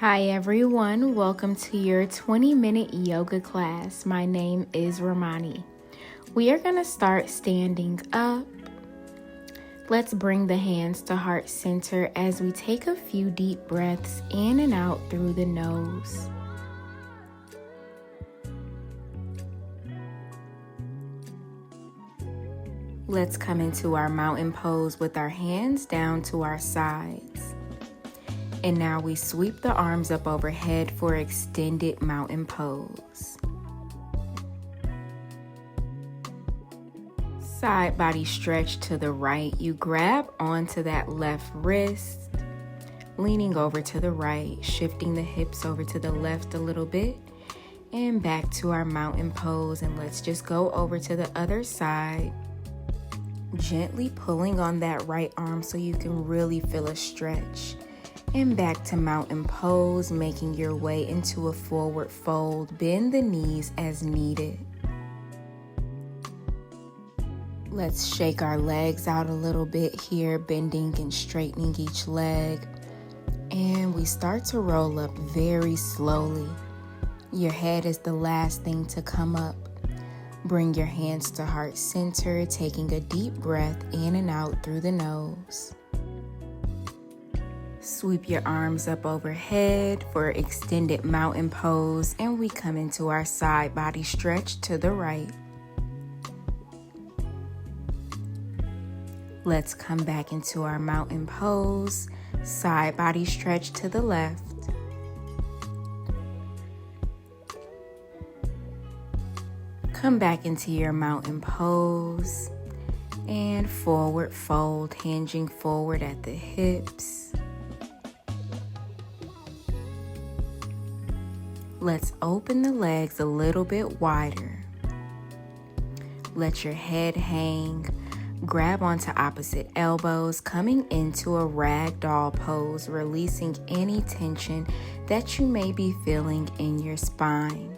Hi everyone, welcome to your 20-minute yoga class. My name is RAMONI. We are going to start standing up. Let's bring the hands to heart center as we take a few deep breaths in and out through the nose. Let's come into our mountain pose with our hands down to our sides. And now we sweep the arms up overhead for extended mountain pose. Side body stretch to the right. You grab onto that left wrist, leaning over to the right, shifting the hips over to the left a little bit, and back to our mountain pose. And let's just go over to the other side, gently pulling on that right arm so you can really feel a stretch. And back to mountain pose, making your way into a forward fold. Bend the knees as needed. Let's shake our legs out a little bit here, bending and straightening each leg. And we start to roll up very slowly. Your head is the last thing to come up. Bring your hands to heart center, taking a deep breath in and out through the nose. Sweep your arms up overhead for extended mountain pose, and we come into our side body stretch to the right. Let's come back into our mountain pose, side body stretch to the left. Come back into your mountain pose and forward fold, hinging forward at the hips. Let's open the legs a little bit wider. Let your head hang. Grab onto opposite elbows, coming into a ragdoll pose, releasing any tension that you may be feeling in your spine.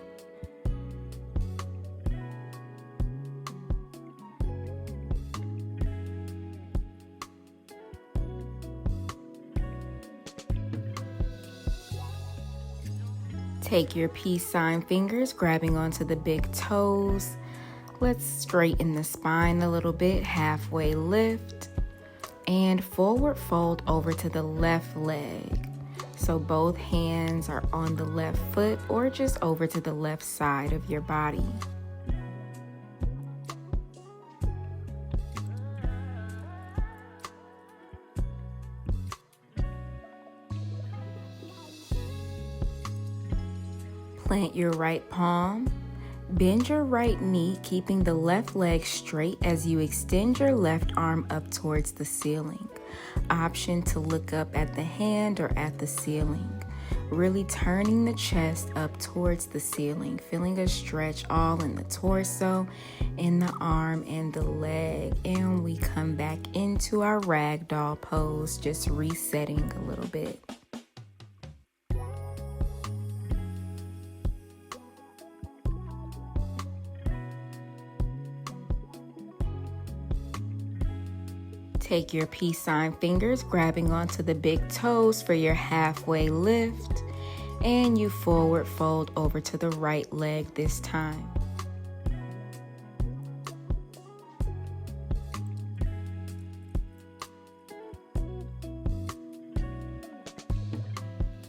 Take your peace sign fingers, grabbing onto the big toes. Let's straighten the spine a little bit, halfway lift, and forward fold over to the left leg. So both hands are on the left foot or just over to the left side of your body. Plant your right palm, bend your right knee, keeping the left leg straight as you extend your left arm up towards the ceiling. Option to look up at the hand or at the ceiling. Really turning the chest up towards the ceiling, feeling a stretch all in the torso, in the arm, and the leg. And we come back into our ragdoll pose, just resetting a little bit. Take your peace sign fingers, grabbing onto the big toes for your halfway lift, and you forward fold over to the right leg this time.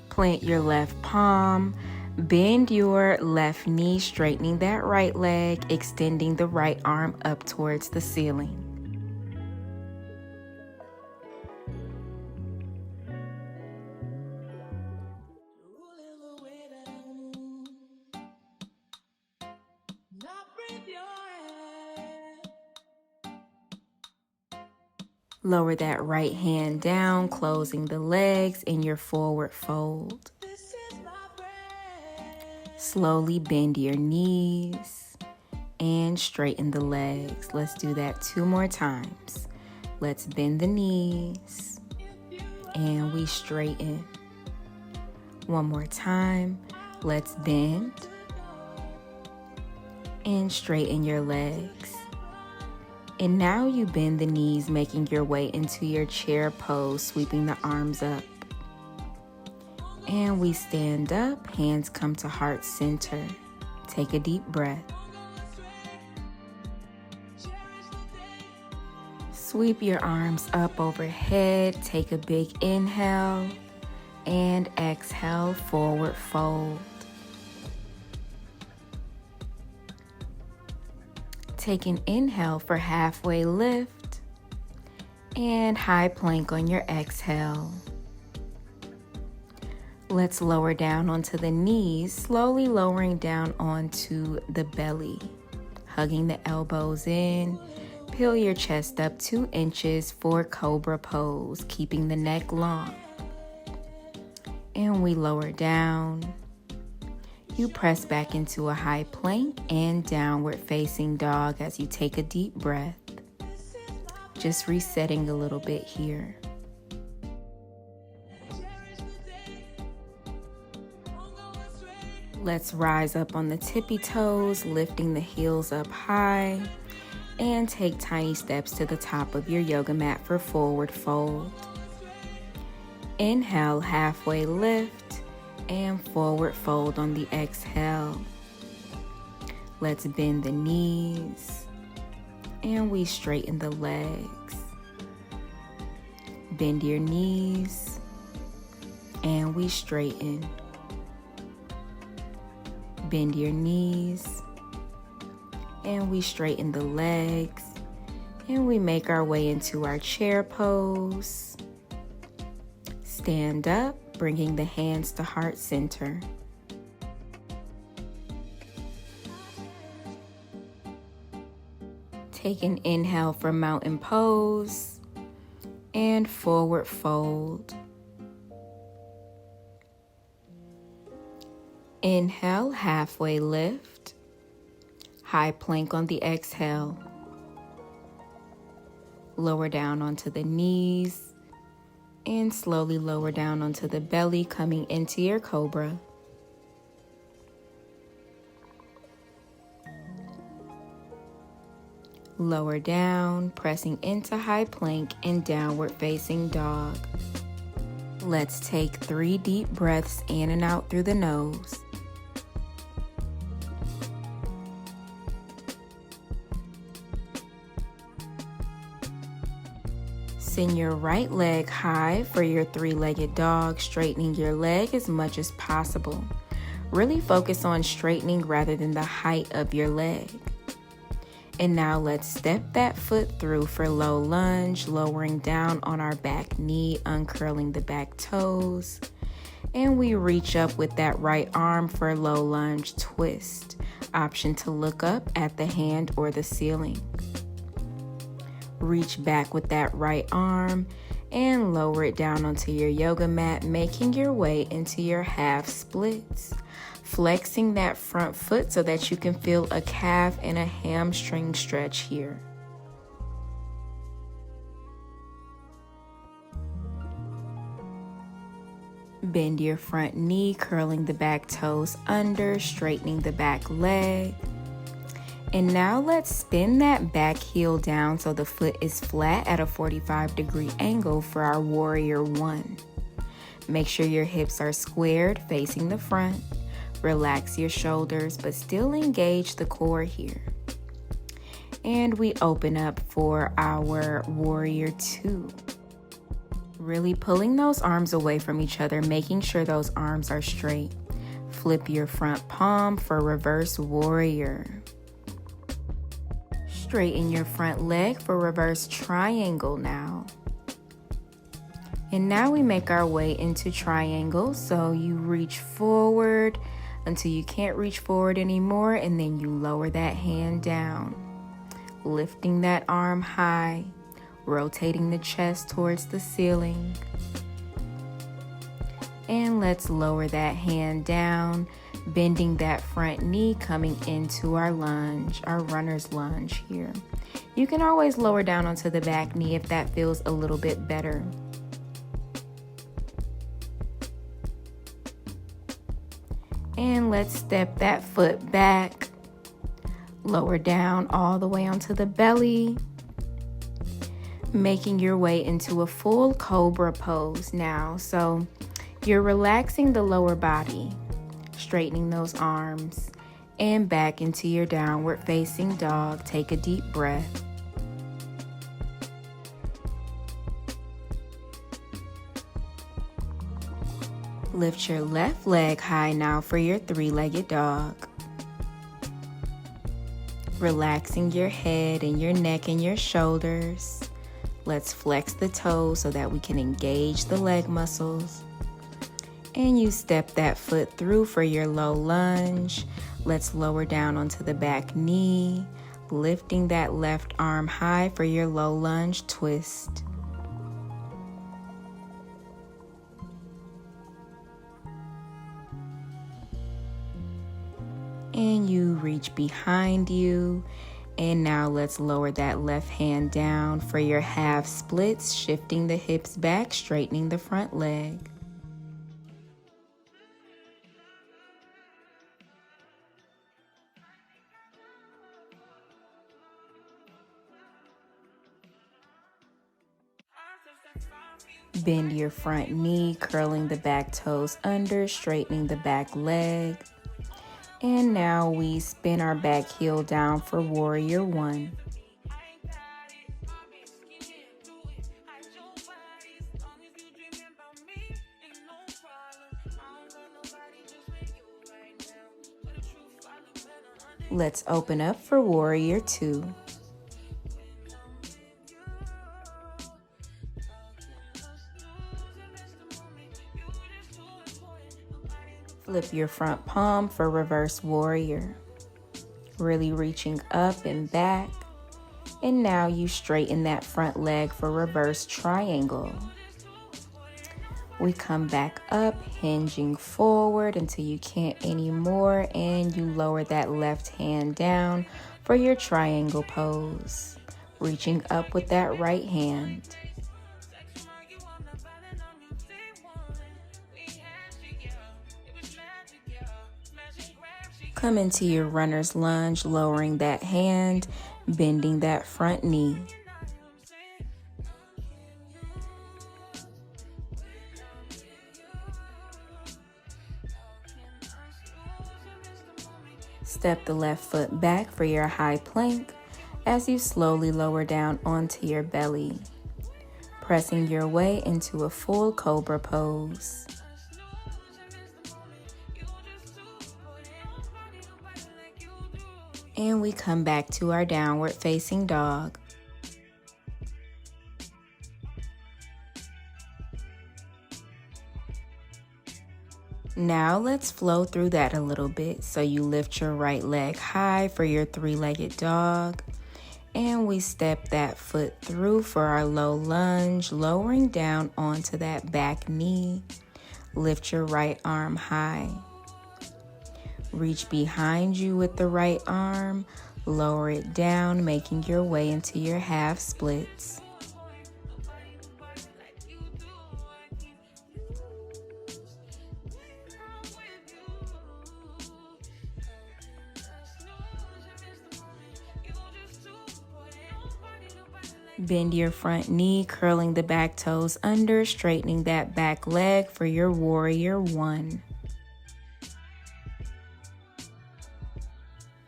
Plant your left palm, bend your left knee, straightening that right leg, extending the right arm up towards the ceiling. Lower that right hand down, closing the legs in your forward fold. Slowly bend your knees and straighten the legs. Let's do that 2 more times. Let's bend the knees and we straighten. 1 more time. Let's bend and straighten your legs. And now you bend the knees, making your way into your chair pose, sweeping the arms up. And we stand up, hands come to heart center. Take a deep breath. Sweep your arms up overhead, take a big inhale, and exhale, forward fold. Take an inhale for halfway lift, and high plank on your exhale. Let's lower down onto the knees, slowly lowering down onto the belly, hugging the elbows in. Peel your chest up 2 inches for cobra pose, keeping the neck long. And we lower down. You press back into a high plank and downward facing dog as you take a deep breath. Just resetting a little bit here. Let's rise up on the tippy toes, lifting the heels up high, and take tiny steps to the top of your yoga mat for forward fold. Inhale, halfway lift, and forward fold on the exhale. Let's bend the knees, and we straighten the legs. Bend your knees, and we straighten. Bend your knees, and we straighten the legs, and we make our way into our chair pose. Stand up, bringing the hands to heart center. Take an inhale for mountain pose, and forward fold. Inhale, halfway lift. High plank on the exhale. Lower down onto the knees and slowly lower down onto the belly, coming into your cobra. Lower down, pressing into high plank and downward facing dog. Let's take 3 deep breaths in and out through the nose. Send your right leg high for your 3-legged dog, straightening your leg as much as possible. Really focus on straightening rather than the height of your leg. And now let's step that foot through for low lunge, lowering down on our back knee, uncurling the back toes. And we reach up with that right arm for low lunge twist. Option to look up at the hand or the ceiling. Reach back with that right arm and lower it down onto your yoga mat, making your way into your half splits. Flexing that front foot so that you can feel a calf and a hamstring stretch here. Bend your front knee, curling the back toes under, straightening the back leg. And now let's spin that back heel down so the foot is flat at a 45-degree angle for our warrior 1. Make sure your hips are squared, facing the front. Relax your shoulders, but still engage the core here. And we open up for our warrior 2. Really pulling those arms away from each other, making sure those arms are straight. Flip your front palm for reverse warrior. Straighten your front leg for reverse triangle now. And now we make our way into triangle. So you reach forward until you can't reach forward anymore, and then you lower that hand down. Lifting that arm high, rotating the chest towards the ceiling. And let's lower that hand down, bending that front knee, coming into our lunge, our runner's lunge here. You can always lower down onto the back knee if that feels a little bit better. And let's step that foot back, lower down all the way onto the belly, making your way into a full cobra pose now. So You're relaxing the lower body, straightening those arms, and back into your downward facing dog. Take a deep breath. Lift your left leg high now for your three-legged dog. Relaxing your head and your neck and your shoulders. Let's flex the toes so that we can engage the leg muscles. And you step that foot through for your low lunge. Let's lower down onto the back knee, lifting that left arm high for your low lunge twist. And you reach behind you. And now let's lower that left hand down for your half splits, shifting the hips back, straightening the front leg. Bend your front knee, curling the back toes under, straightening the back leg. And now we spin our back heel down for warrior one. Let's open up for warrior two. Flip your front palm for reverse warrior. Really reaching up and back. And now you straighten that front leg for reverse triangle. We come back up, hinging forward until you can't anymore, and you lower that left hand down for your triangle pose. Reaching up with that right hand. Come into your runner's lunge, lowering that hand, bending that front knee. Step the left foot back for your high plank as you slowly lower down onto your belly, pressing your way into a full cobra pose. And we come back to our downward facing dog. Now let's flow through that a little bit. So you lift your right leg high for your three-legged dog. And we step that foot through for our low lunge, lowering down onto that back knee. Lift your right arm high. Reach behind you with the right arm, lower it down, making your way into your half splits. Bend your front knee, curling the back toes under, straightening that back leg for your warrior one.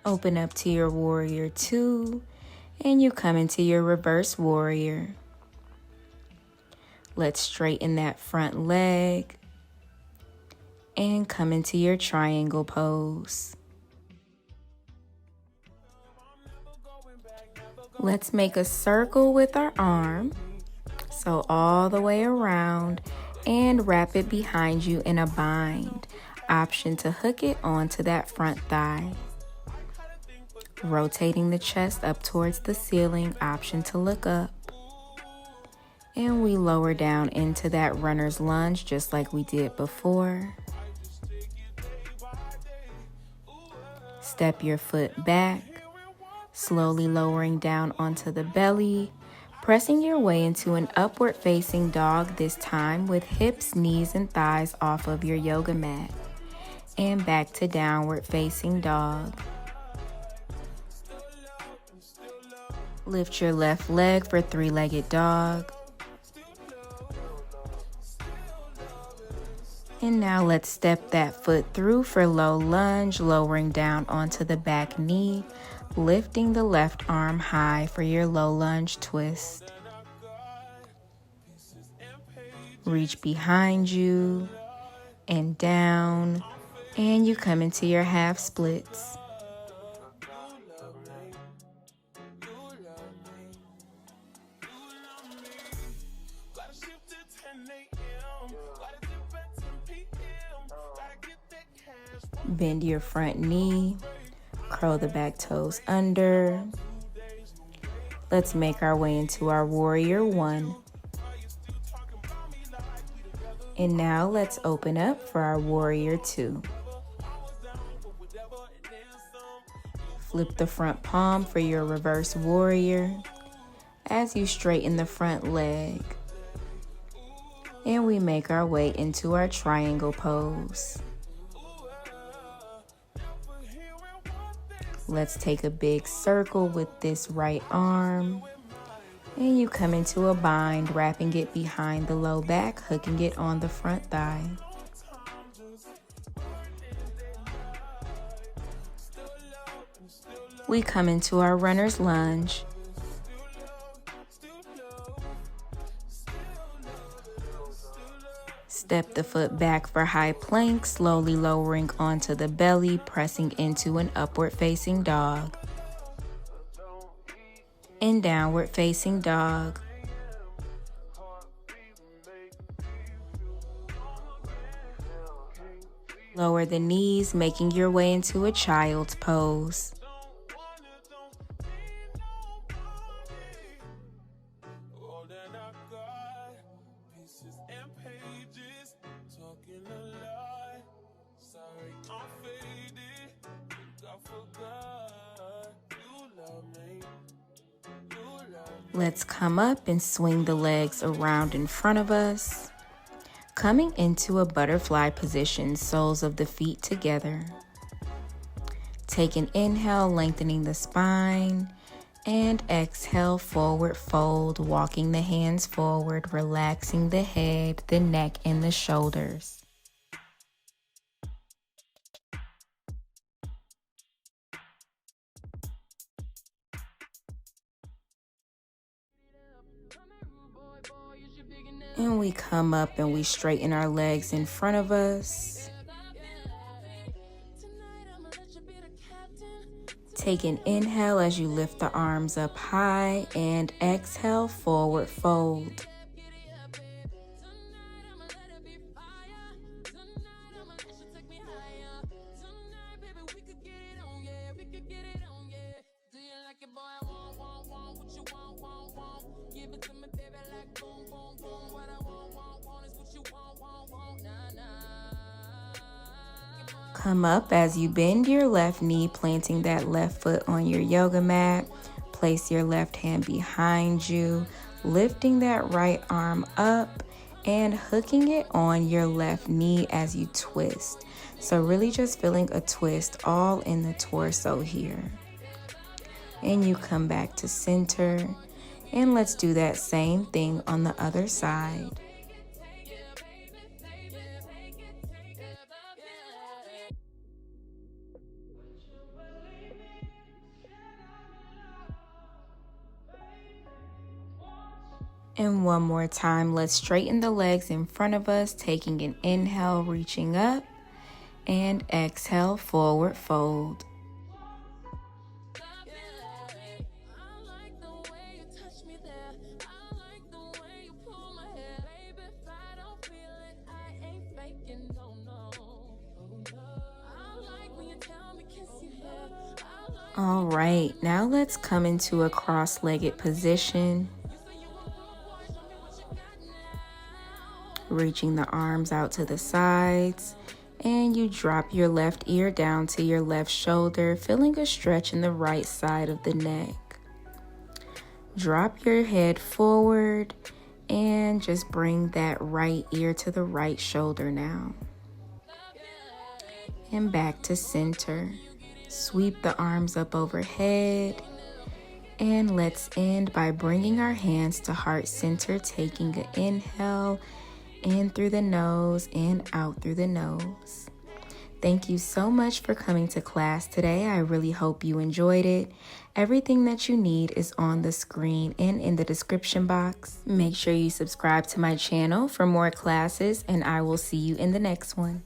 Open up to your warrior two, and you come into your reverse warrior. Let's straighten that front leg and come into your triangle pose. Let's make a circle with our arm, so all the way around, and wrap it behind you in a bind. Option to hook it onto that front thigh. Rotating the chest up towards the ceiling, option to look up. And we lower down into that runner's lunge just like we did before. Step your foot back, slowly lowering down onto the belly, pressing your way into an upward facing dog, this time with hips, knees, and thighs off of your yoga mat. And back to downward facing dog. Lift your left leg for three-legged dog. And now let's step that foot through for low lunge, lowering down onto the back knee, lifting the left arm high for your low lunge twist. Reach behind you and down, and you come into your half splits. Bend your front knee, curl the back toes under. Let's make our way into our warrior one. And now let's open up for our warrior two. Flip the front palm for your reverse warrior as you straighten the front leg. And we make our way into our triangle pose. Let's take a big circle with this right arm. And you come into a bind, wrapping it behind the low back, hooking it on the front thigh. We come into our runner's lunge. Step the foot back for high plank, slowly lowering onto the belly, pressing into an upward facing dog. And downward facing dog. Lower the knees, making your way into a child's pose. Let's come up and swing the legs around in front of us, coming into a butterfly position, soles of the feet together. Take an inhale, lengthening the spine, and exhale, forward fold, walking the hands forward, relaxing the head, the neck, and the shoulders. And we come up and we straighten our legs in front of us. Take an inhale as you lift the arms up high and exhale, forward fold. Come up as you bend your left knee, planting that left foot on your yoga mat. Place your left hand behind you, lifting that right arm up and hooking it on your left knee as you twist. So really just feeling a twist all in the torso here. And you come back to center, and let's do that same thing on the other side. And one more time, let's straighten the legs in front of us, taking an inhale, reaching up, and exhale, forward fold. All right, now let's come into a cross-legged position. Reaching the arms out to the sides, and you drop your left ear down to your left shoulder, feeling a stretch in the right side of the neck. Drop your head forward and just bring that right ear to the right shoulder now. And back to center. Sweep the arms up overhead. And let's end by bringing our hands to heart center, taking an inhale In through the nose and out through the nose. Thank you so much for coming to class today. I really hope you enjoyed it. Everything that you need is on the screen and in the description box. Make sure you subscribe to my channel for more classes, and I will see you in the next one.